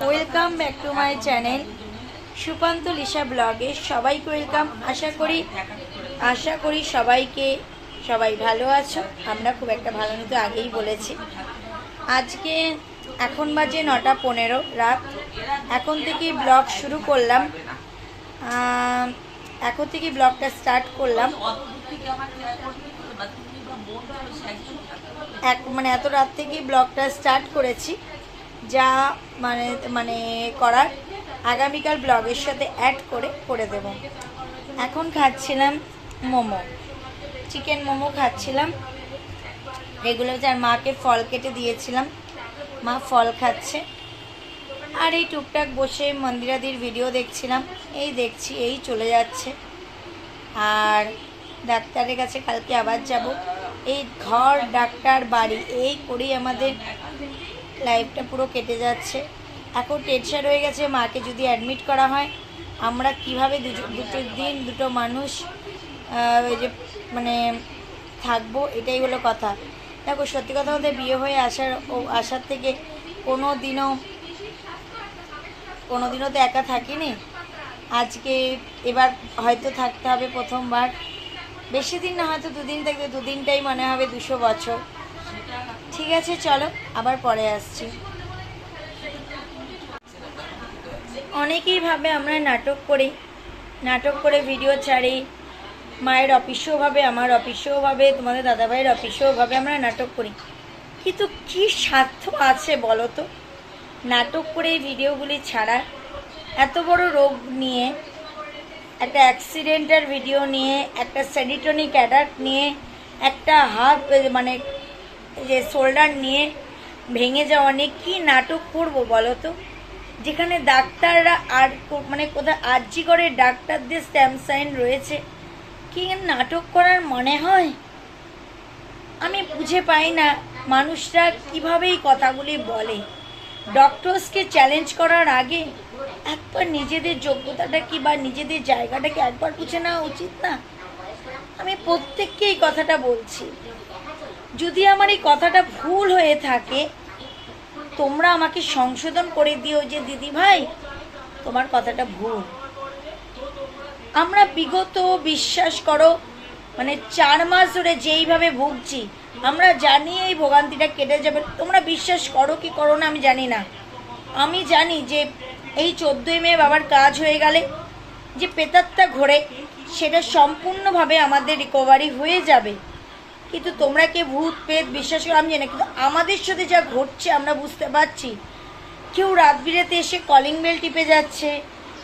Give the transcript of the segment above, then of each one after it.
Welcome back to my channel Sukanta Lisa ব্লগে সবাইকে welcome. আশা করি সবাই ভালো আছো। আমরা খুব একটা ভালো নেই, তো আগেই বলেছি। আজকে এখন বাজে 9:15 রাত। এখন থেকেই ব্লগ শুরু করলাম, এখন থেকেই ব্লগটা স্টার্ট করলাম। এত রাত থেকেই ব্লগটা স্টার্ট করেছি, যা মানে করার আগামীকাল ব্লগের সাথে অ্যাড করে দেব। এখন খাচ্ছিলাম মোমো, চিকেন মোমো খাচ্ছিলাম রেগুলার। যার মাকে ফল কেটে দিয়েছিলাম, মা ফল খাচ্ছে। আর এই টুকটাক বসে মন্দিরাদির ভিডিও দেখছিলাম। এই চলে যাচ্ছে। আর ডাক্তারের কাছে কালকে আবার যাব। এই ঘর ডাক্তার বাড়ি এই করেই আমাদের লাইফটা পুরো কেটে যাচ্ছে। এখন টেনশন হয়ে গেছে, মাকে যদি অ্যাডমিট করা হয় আমরা কিভাবে দুটো মানুষ থাকবো, এটাই হলো কথা। দেখো, সত্যি কথা বলতে বিয়ে হয়ে আসার থেকে কোনো দিনও তো একা থাকিনি। আজকে এবার হয়তো থাকতে হবে প্রথমবার। বেশি দিন না, হয়তো দুদিন থাকবে, দুদিনটাই মনে হবে 200 বছর। ঠিক আছে, চলো আবার পরে আসছি। অনেকেই ভাবে আমরা নাটক করে ভিডিও ছাড়ি। মায়ের অফিসেও ভাবে, আমার অফিসেও ভাবে, তোমাদের দাদাভাইয়ের অফিসেও ভাবে আমরা নাটক করি। কিন্তু কী স্বার্থ আছে বলো তো নাটক করে এই ভিডিওগুলি ছাড়ার? এত বড় রোগ নিয়ে, একটা অ্যাক্সিডেন্টের ভিডিও নিয়ে, একটা সেডিটনিক অ্যাটাক নিয়ে, একটা হাত শোল্ডার নিয়ে ভেঙে যাওয়া নিয়ে কী নাটক করবো বলো তো? যেখানে ডাক্তাররা আর কোথায় আরজি করে ডাক্তারদের স্ট্যাম্প সাইন রয়েছে, কি নাটক করার মনে হয়? আমি বুঝে পাই না মানুষরা কীভাবে এই কথাগুলি বলে। ডক্টরসকে চ্যালেঞ্জ করার আগে একবার নিজেদের যোগ্যতাটা কি বা নিজেদের জায়গাটাকে একবার বুঝে নেওয়া উচিত না? আমি প্রত্যেককে এই কথাটা বলছি। যদি আমার এই কথাটা ভুল হয়ে থাকে তোমরা আমাকে সংশোধন করে দিও যে দিদি ভাই তোমার কথাটা ভুল। আমরা বিগত বিশ্বাস করো 4 মাস ধরে যেইভাবে ভুগছি, আমরা জানি এই ভোগান্তিটা কেটে যাবে। তোমরা বিশ্বাস করো কি করো না আমি জানি না। আমি জানি যে এই 14ই মে বাবার কাজ হয়ে গেলে যে পেতাত্তা ঘোরে সেটা সম্পূর্ণভাবে আমাদের রিকভারি হয়ে যাবে। কিন্তু তোমরা কে ভূত পেত বিশ্বাস করো আমি জানি, কিন্তু আমাদের সাথে যা ঘটছে আমরা বুঝতে পারছি। কেউ রাত বিরেতে এসে কলিং বেল টিপে যাচ্ছে,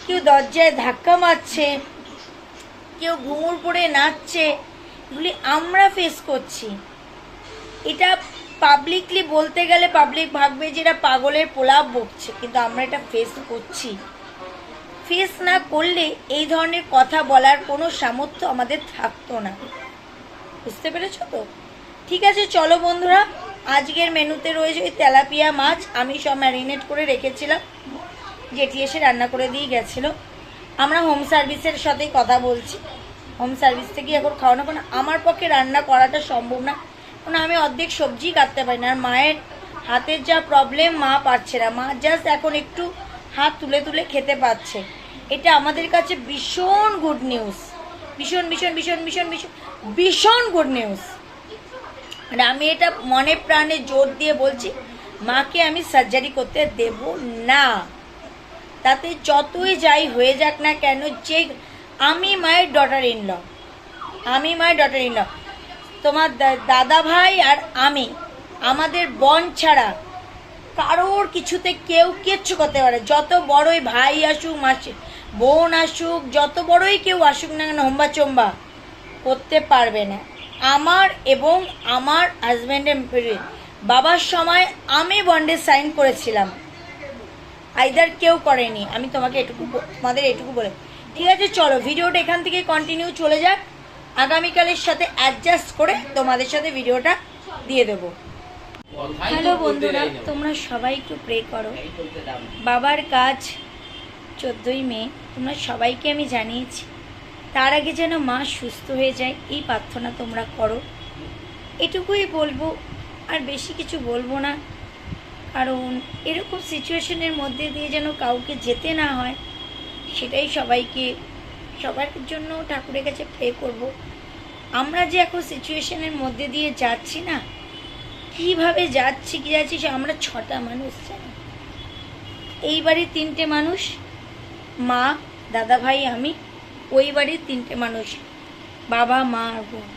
কেউ দরজায় ধাক্কা মারছে, কেউ ঘুঙুর পরে নাচছে। এগুলি আমরা ফেস করছি। এটা পাবলিকলি বলতে গেলে পাবলিক ভাববে যে এটা পাগলের পোলাপ বকছে, কিন্তু আমরা এটা ফেস করছি। ফেস না করলে এই ধরনের কথা বলার কোনো সামর্থ্য আমাদের থাকতো না। বুঝতে পেরেছো তো? ঠিক আছে, চলো বন্ধুরা, আজকের মেনুতে রয়েছে ওই তেলাপিয়া মাছ। আমি সব ম্যারিনেট করে রেখেছিলাম, জেঠি এসে রান্না করে দিয়ে গেছিলো। আমরা হোম সার্ভিসের সাথেই কথা বলছি। হোম সার্ভিস থেকে এখন খাওয়ানো, কারণ আমার পক্ষে রান্না করাটা সম্ভব না, কারণ আমি অর্ধেক সবজি কাটতে পারি না। আর মায়ের হাতের যা প্রবলেম, মা পারছে না। মা জাস্ট এখন একটু হাত তুলে তুলে খেতে পাচ্ছে। এটা আমাদের কাছে ভীষণ গুড নিউজ, ভীষণ ভীষণ ভীষণ ভীষণ ভীষণ ভীষণ গুড নিউজ। আমি এটা মনে প্রাণে জোর দিয়ে বলছি, মাকে আমি সার্জারি করতে দেব না। তাতে যতই যাই হয়ে যাক না কেন, যে আমি মায়ের ডটার ইন ল, তোমার দাদা ভাই আর আমি, আমাদের বোন ছাড়া কারোর কিছুতে কেউ কিচ্ছু করতে পারে। যত বড়ই ভাই আসুক, মাসি বোন আসুক, যত বড়ই কেউ আসুক না কেন, হোম্বা চম্বা করতে পারবে না। আমার এবং আমার হাজব্যান্ডের বাবার সময় আমি বন্ডে সাইন করেছিলাম, আইদার কেউ করেনি। আমি তোমাদের এটুকু বলে, ঠিক আছে চলো ভিডিওটা এখান থেকে কন্টিনিউ চলে যাক। আগামীকালের সাথে অ্যাডজাস্ট করে তোমাদের সাথে ভিডিওটা দিয়ে দেবো। হ্যালো বন্ধুরা, তোমরা সবাই একটু প্রে করো। বাবার কাজ 14ই মে, তোমরা সবাইকে আমি জানিয়েছি। তার আগে যেন মা সুস্থ হয়ে যায় এই প্রার্থনা তোমরা করো। এটুকুই বলবো, আর বেশি কিছু বলবো না। কারণ এরকম সিচুয়েশনের মধ্যে দিয়ে যেন কাউকে যেতে না হয়, সেটাই সবার জন্য ঠাকুরের কাছে প্রে করব। আমরা যে এখন সিচুয়েশনের মধ্যে দিয়ে যাচ্ছি না, কীভাবে যাচ্ছি আমরা 6টা মানুষ জানি। এই বাড়ির 3টে মানুষ, মা, দাদা ভাই, আমি। ওই বাড়ির 3টে মানুষ, বাবা, মা আর বোন।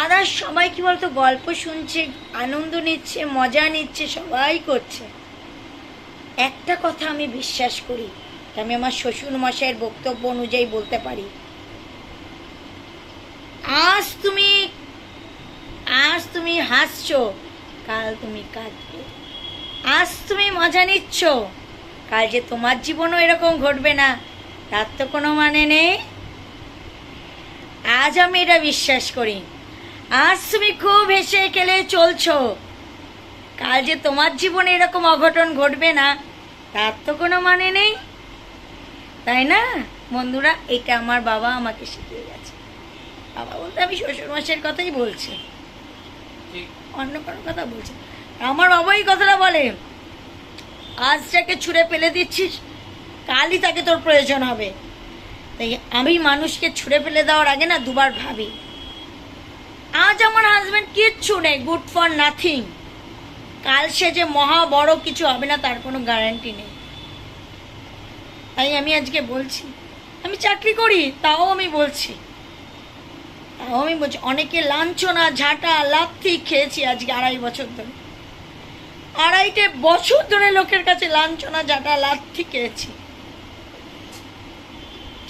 আদার্স সবাই কি বলতো গল্প শুনছে, আনন্দ নিচ্ছে, মজা নিচ্ছে, সবাই করছে। একটা কথা আমি বিশ্বাস করি, আমি আমার শ্বশুর মশাইয়ের বক্তব্য অনুযায়ী বলতে পারি, আজ তুমি হাসছো, কাল তুমি কাঁদবে। আজ তুমি মজা নিচ্ছ, কাল যে তোমার জীবনও এরকম ঘটবে না তার তো কোনো মানে নেই। আজ আমি এটা বিশ্বাস করি, আজ তুমি খুব হেসে খেলে চলছো, কাল যে তোমার জীবনে এরকম অঘটন ঘটবে না তার তো কোনো মানে নেই, তাই না বন্ধুরা? এটা আমার বাবা আমাকে শিখিয়ে গেছে। বাবা বলতে আমি শ্বশুরমশাইয়ের কথাই বলছি, অন্য কোনো কথা বলছি। আমার বাবা এই কথাটা বলে, আজ যাকে ছুঁড়ে ফেলে দিচ্ছিস কালই তাকে তোর প্রয়োজন হবে। তাই আমি মানুষকে ছুঁড়ে ফেলে দেওয়ার আগে না দুবার ভাবি। আজ আমার হাজব্যান্ড কিচ্ছু নেই, গুড ফর নাথিং, কাল সে যে মহা বড় কিছু হবে না তার কোনো গ্যারান্টি নেই। তাই আমি আজকে বলছি, আমি চাকরি করি তাও আমি বলছি, অনেকে লাঞ্ছনা, ঝাঁটা, লাথি খেয়েছি আজকে 2.5 বছর ধরে। 2.5 বছর ধরে লোকের কাছে লাঞ্ছনা, ঝাঁটা, লাথি খেয়েছি।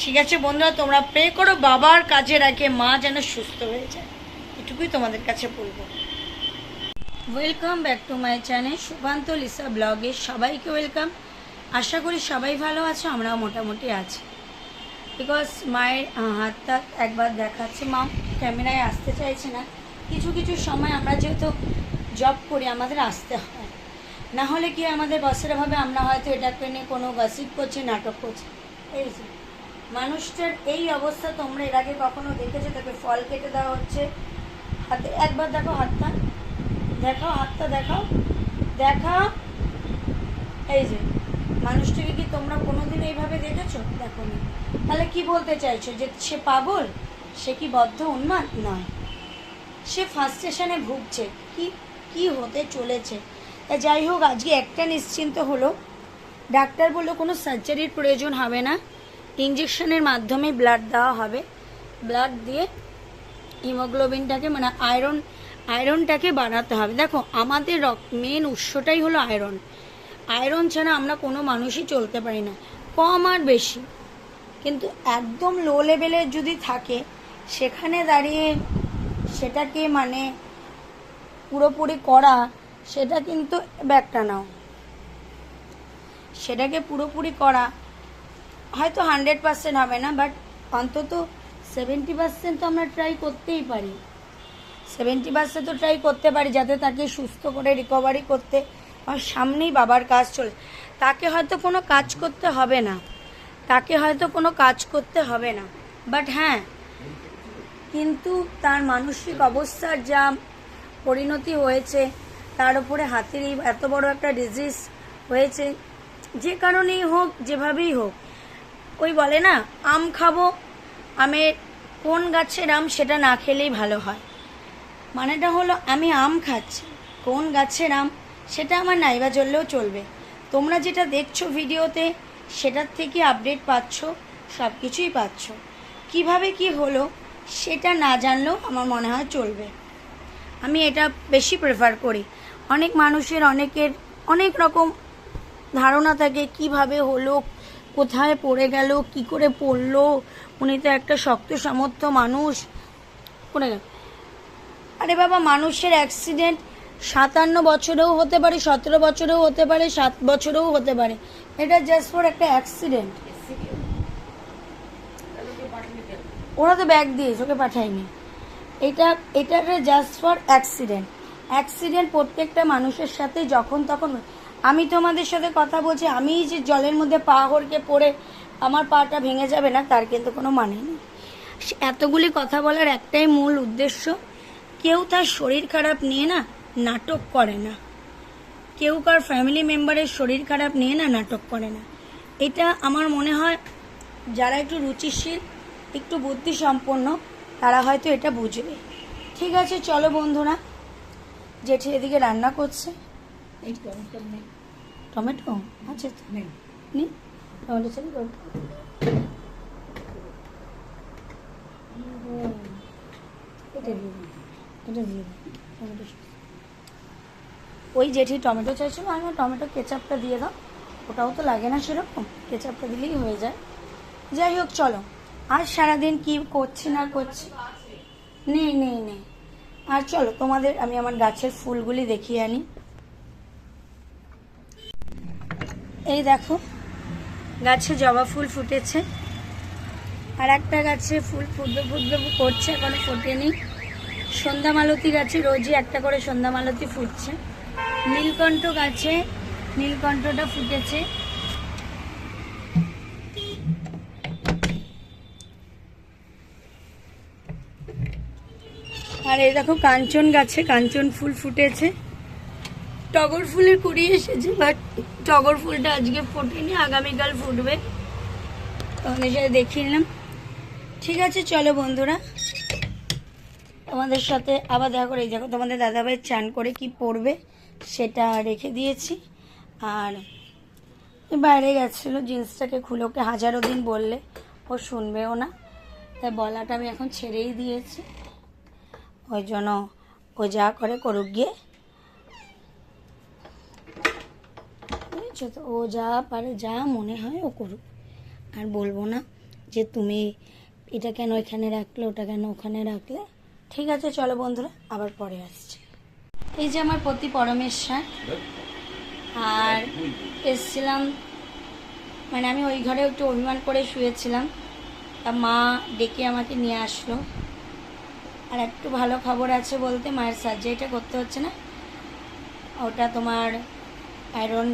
ঠিক আছে বন্ধুরা, তোমরা প্রে করো বাবার কাজের আগে মা যেন সুস্থ হয়ে যায়, এটুকুই তোমাদের কাছে বলবো। Welcome back to my channel Sukanta Lisa ব্লগে সবাইকে ওয়েলকাম। আশা করি সবাই ভালো আছো, আমরাও মোটামুটি আছি। বিকজ মায়ের হাতটা একবার দেখাচ্ছে, মা ক্যামেরায় আসতে চাইছে না। কিছু কিছু সময় আমরা যেহেতু জব করি আমাদের আসতে হয়, না হলে কি আমাদের বসেরা ভাবে আমরা হয়তো এটাকে নিয়ে কোনো গসিপ করছি, নাটক করছি। এই যে মানুষটার এই অবস্থা তোমরা এর আগে কখনো দেখেছো? তাকে ফল কেটে দেওয়া হচ্ছে হাতে। একবার দেখো হাতটা, দেখাও হাতটা, দেখাও দেখাও। এই যে মানুষটাকে কি তোমরা কোনোদিন এইভাবে দেখেছো? দেখো না। তাহলে কি বলতে চাইছো যে সে পাগল? সে কি বদ্ধ উন্মাদ? নয়, সে ফ্রাস্ট্রেশনে ভুগছে। কি হতে চলেছে। তা যাই হোক, আজকে একটা নিশ্চিন্ত হলো, ডাক্তার বললো কোনো সার্জারির প্রয়োজন হবে না, ইঞ্জেকশনের মাধ্যমে ব্লাড দেওয়া হবে। ব্লাড দিয়ে হিমোগ্লোবিনটাকে মানে আয়রনটাকে বাড়াতে হবে। দেখো আমাদের মেন উৎসটাই হলো আয়রন। আয়রন ছাড়া আমরা কোনো মানুষই চলতে পারি না, কম আর বেশি। কিন্তু একদম লো লেভেলের যদি থাকে সেখানে দাঁড়িয়ে সেটাকে মানে পুরোপুরি করা, সেটা কিন্তু ব্যাগটা নাও, সেটাকে পুরোপুরি করা হয়তো 100% হবে না, বাট অন্তত 70% তো আমরা ট্রাই করতেই পারি। 70% তো ট্রাই করতে পারি যাতে তাকে সুস্থ করে রিকভারি করতে। আর সামনেই বাবার কাজ চলে, তাকে হয়তো কোনো কাজ করতে হবে না, বাট হ্যাঁ, কিন্তু তার মানসিক অবস্থার যা পরিণতি হয়েছে, তার উপরে হাতের এই এত বড় একটা ডিজিজ হয়েছে, যে কারণেই হোক, যেভাবেই হোক। ওই বলে না, আম খাবো, আমের কোন গাছের আম সেটা না খেলেই ভালো হয়। মানেটা হলো আমি আম খাচ্ছি, কোন গাছের আম সেটা আমার নাইবা চললেও চলবে। তোমরা যেটা দেখছো ভিডিওতে সেটার থেকে আপডেট পাচ্ছ, সব কিছুই পাচ্ছ। কিভাবে কি হলো সেটা না জানলেও আমার মনে হয় চলবে। আমি এটা বেশি প্রেফার করি। অনেক মানুষের অনেক রকম ধারণা থাকে, কিভাবে হলো, কোথায় পড়ে গেল, কি করে পড়লো, উনি তো একটা শক্ত সামর্থ্য মানুষ, পড়ে গেল। আরে বাবা, মানুষের অ্যাক্সিডেন্ট 57 বছরেও হতে পারে, 17 বছরেও হতে পারে, 7 বছরেও হতে পারে। এটা জাস্ট ফর একটা অ্যাক্সিডেন্ট। ওরা তো ব্যাগ দিয়েছে, ওকে পাঠায়নি। এটা জাস্ট ফর অ্যাক্সিডেন্ট প্রত্যেকটা মানুষের সাথে যখন তখন। আমি তোমাদের সাথে কথা বলছি, আমি যে জলের মধ্যে পা হড়কে পড়ে আমার পাটা ভেঙে যাবে না তার কিন্তু কোনো মানে নেই। এতগুলি কথা বলার একটাই মূল উদ্দেশ্য, কেউ তার শরীর খারাপ নিয়ে না নাটক করে না। কেউ কার ফ্যামিলি মেম্বারের শরীর খারাপ নিয়ে না নাটক করে না। এটা আমার মনে হয় যারা একটু রুচিশীল, একটু বুদ্ধি সম্পন্ন, তারা হয়তো এটা বুঝবে। ঠিক আছে, চলো বন্ধুরা, জেঠি এদিকে রান্না করছে। এই টমেটো নেই, টমেটো আছে তো? নেই। নি টমেটো চাই করবো। এটা দিয়ে দিন, এটা দিয়ে দিন, টমেটো সস। ওই জেঠি টমেটো চাইছিল, আমি টমেটো কেচাপটা দিয়ে দাও, ওটাও তো লাগে না সেরকম, কেচাপটা দিলেই হয়ে যায়। যাই হোক, চলো, আর সারাদিন কি করছি না করছি, নেই নেই নেই। আর চলো তোমাদের আমি আমার গাছের ফুলগুলি দেখিয়ে আনি। এই দেখো, গাছে জবা ফুল ফুটেছে, আর একটা গাছে ফুল ফুটবে ফুটবে করছে, এখনো ফোটেনি। সন্ধ্যা মালতী গাছে রোজই একটা করে সন্ধ্যা মালতী ফুটছে। নীলকণ্ঠ গাছে নীলকণ্ঠটা ফুটেছে। আর এই দেখো কাঞ্চন গাছে কাঞ্চন ফুল ফুটেছে। টগর ফুলের কুড়ি এসেছে, বাট টগর ফুলটা আজকে ফোটেনি, আগামীকাল ফুটবে, তোমাদের সাথে দেখিয়ে নিলাম। ঠিক আছে, চলো বন্ধুরা, তোমাদের সাথে আবার দেখা করে। এই দেখো তোমাদের দাদাভাই চান করে কি পরবে সেটা রেখে দিয়েছি। আর বাইরে গেছিলো, জিন্সটাকে খুলে, ওকে হাজারো দিন বললে ও শুনবেও না, তাই বলাটা আমি এখন ছেড়েই দিয়েছি। ওই জন্য ও যা করে করুক গিয়ে, বুঝেছো তো? ও যা পারে, যা মনে হয় ও করুক। আর বলবো না যে তুমি এটা কেন এখানে রাখলে, ওটা কেন ওখানে রাখলে। ঠিক আছে, চলো বন্ধুরা, আবার পরে আসছি। এই যে আমার পতি পরমেশ্বর, আর এসছিলাম, মানে আমি ওই ঘরে একটু অভিমান করে শুয়েছিলাম, তা মা ডেকে আমাকে নিয়ে আসলো। আর একটু ভালো খবর আছে বলতে, মায়ের সার্জারিটা করতে হচ্ছে না, ওটা তোমার আয়রন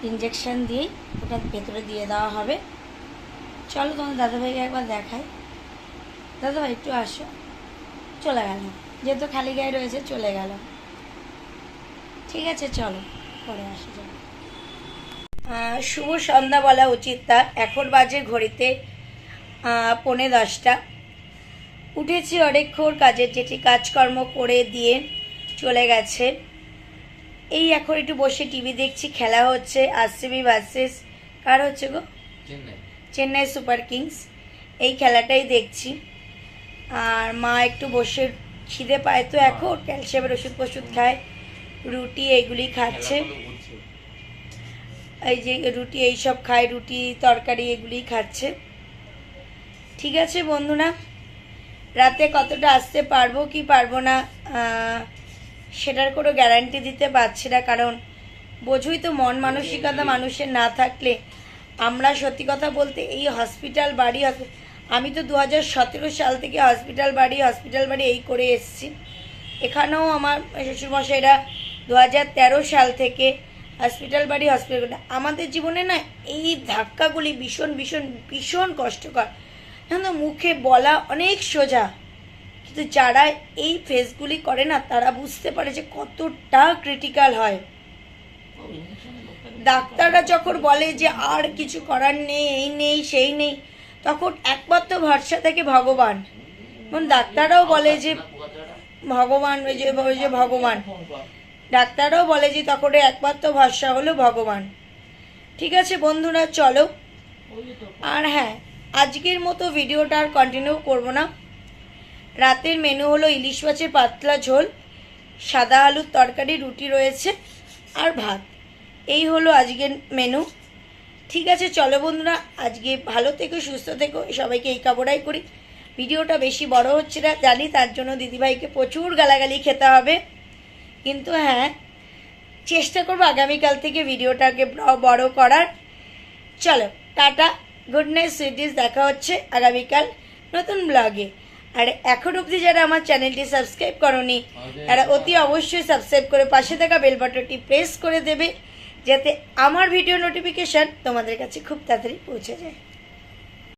ইঞ্জেকশন দিয়েই ওটা ভেতরে দিয়ে দেওয়া হবে। চলো তোমার দাদাভাইকে একবার দেখাই। দাদাভাই একটু আসো। চলে গেল, যেহেতু খালি গায়ে রয়েছে চলে গেল। ঠিক আছে, চলো পরে আসা যাবে। শুভ সন্ধ্যা বলা উচিত তার, এখন বাজে ঘড়িতে 9:45। উঠেছি অনেকক্ষণ, কাজের যেটি কাজকর্ম করে দিয়ে চলে গেছে। এই এখন একটু বসে টিভি দেখছি, খেলা হচ্ছে আরসিবি ভার্সেস কার হচ্ছে গো, চেন্নাই সুপার কিংস, এই খেলাটাই দেখছি। আর মা একটু বসে, খিদে পায় তো এখন, ক্যালসিয়ামের ওষুধ খায়, রুটি এইগুলি খাচ্ছে, এই যে রুটি এইসব খায়, রুটি তরকারি এগুলি খাচ্ছে। ঠিক আছে বন্ধুরা, রাতে কতটা আসতে পারবো কি পারবো না সেটার কোনো গ্যারান্টি দিতে পারছি না, কারণ বোঝই তো মন মানসিকতা মানুষের না থাকলে। আমরা সত্যি কথা বলতে এই হসপিটাল বাড়ি, আমি তো 2017 সাল থেকে হসপিটাল বাড়ি এই করে এসেছি। এখানেও আমার শ্বশুরমশাইরা 2013 সাল থেকে হসপিটাল বাড়ি। আমাদের জীবনে না এই ধাক্কাগুলি ভীষণ ভীষণ ভীষণ কষ্টকর। কিন্তু মুখে বলা অনেক সোজা, কিন্তু যারা এই ফেসগুলি করে না তারা বুঝতে পারে যে কতটা ক্রিটিক্যাল হয়। ডাক্তাররা যখন বলে যে আর কিছু করার নেই, এই নেই সেই নেই, তখন একমাত্র ভরসা থাকে ভগবান। এবং ডাক্তাররাও বলে যে ভগবান, ওই যে ভগবান, ডাক্তাররাও বলে যে তখন একমাত্র ভরসা হলো ভগবান। ঠিক আছে বন্ধুরা, চলো। আর হ্যাঁ, আজকের মতো ভিডিওটা আর কন্টিনিউ করবো না। রাতের মেনু হলো ইলিশ মাছের পাতলা ঝোল, সাদা আলুর তরকারি, রুটি রয়েছে আর ভাত। এই হলো আজকের মেনু। ঠিক আছে, চলো বন্ধুরা, আজকে ভালো থেকো, সুস্থ থেকো, সবাইকে এই কামনাই করি। ভিডিওটা বেশি বড় হচ্ছে না জানি, তার জন্য দিদিভাইকে প্রচুর গালাগালি খেতে হবে, কিন্তু হ্যাঁ চেষ্টা করবো আগামীকাল থেকে ভিডিওটাকে বড় করার। চলো টাটা, গুড নাইট সুইটিস, দেখা হচ্ছে আগামীকাল নতুন ব্লগে। আর এখন অবধি যারা আমার চ্যানেলটি সাবস্ক্রাইব করোনি তারা অতি অবশ্যই সাবস্ক্রাইব করে পাশে থাকা বেল বাটনটি প্রেস করে দেবে, যাতে আমার ভিডিও নোটিফিকেশান তোমাদের কাছে খুব তাড়াতাড়ি পৌঁছে যায়।